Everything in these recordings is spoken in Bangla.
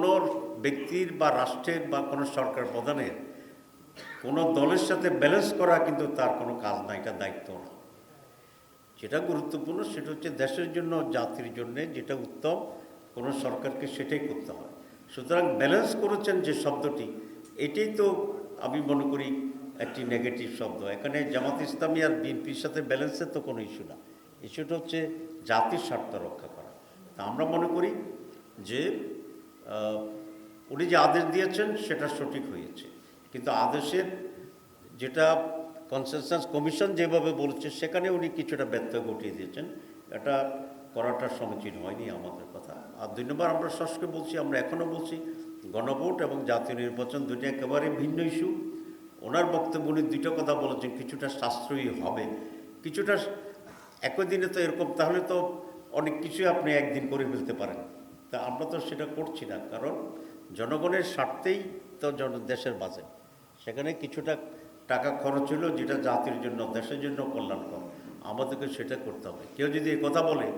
কোনো ব্যক্তির বা রাষ্ট্রের বা কোনো সরকার প্রধানের কোনো দলের সাথে ব্যালেন্স করা কিন্তু তার কোনো কাজ না, এটা দায়িত্ব না। যেটা গুরুত্বপূর্ণ সেটা হচ্ছে দেশের জন্য, জাতির জন্য যেটা উত্তম কোনো সরকারকে সেটাই করতে হয়। সুতরাং ব্যালেন্স করেছেন যে শব্দটি, এটাই তো আমি মনে করি একটি নেগেটিভ শব্দ। এখানে জামাত ইসলামী আর বিএনপির সাথে ব্যালেন্সের তো কোনো ইস্যু না, ইস্যুটা হচ্ছে জাতির স্বার্থ রক্ষা করা। তা আমরা মনে করি যে উনি যে আদেশ দিয়েছেন সেটা সঠিক হয়েছে, কিন্তু আদেশের যেটা কনসেনসাস কমিশন যেভাবে বলছে সেখানে উনি কিছুটা ব্যত্যয় ঘটিয়ে দিয়েছেন, এটা করাটা সমীচীন হয়নি আমাদের কথা। আর 2 নম্বর, আমরা সশকে বলছি, আমরা এখনও বলছি গণভোট এবং জাতীয় নির্বাচন দুটি একেবারে ভিন্ন ইস্যু। ওনার বক্তব্য উনি 2টা কথা বলেছেন, কিছুটা সাশ্রয়ী হবে, কিছুটা একই দিনে তো এরকম, তাহলে তো অনেক কিছুই আপনি একদিন করে ফেলতে পারেন। তা আমরা তো সেটা করছি না, কারণ জনগণের স্বার্থেই তো দেশের বাজেট, সেখানে কিছুটা টাকা খরচ হলো যেটা জাতির জন্য, দেশের জন্য কল্যাণকর, আমাদেরকে সেটা করতে হবে। কেউ যদি কথা বলে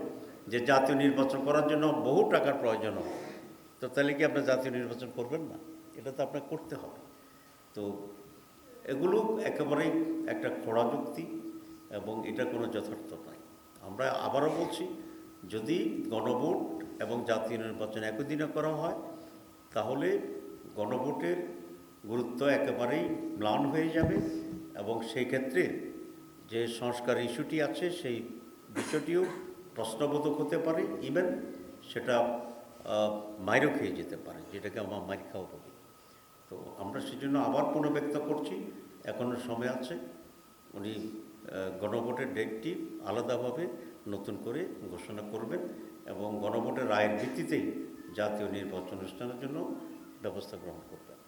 যে জাতীয় নির্বাচন করার জন্য বহু টাকার প্রয়োজন হবে, তো তাহলে কি আপনি জাতীয় নির্বাচন করবেন না? এটা তো আপনাকে করতে হবে। তো এগুলো একেবারেই একটা খোঁড়া যুক্তি এবং এটা কোনো যথার্থ নয়। আমরা আবারও বলছি, যদি গণভোট এবং জাতীয় নির্বাচন একই দিনে করা হয় তাহলে গণভোটের গুরুত্ব একেবারেই ম্লান হয়ে যাবে এবং সেই ক্ষেত্রে যে সংস্কার ইস্যুটি আছে সেই বিষয়টিও প্রশ্নবোধক হতে পারে, ইভেন সেটা মাইরও খেয়ে যেতে পারে, যেটাকে আমরা মাইর খাওয়া বলি। তো আমরা সেজন্য আবার পুনর্ব্যক্ত করছি, এখনও সময় আছে। উনি গণভোটের ডেটটি আলাদাভাবে নতুন করে ঘোষণা করবেন এবং গণভোটের রায়ের ভিত্তিতেই জাতীয় নির্বাচন অনুষ্ঠানের জন্য ব্যবস্থা গ্রহণ করবেন।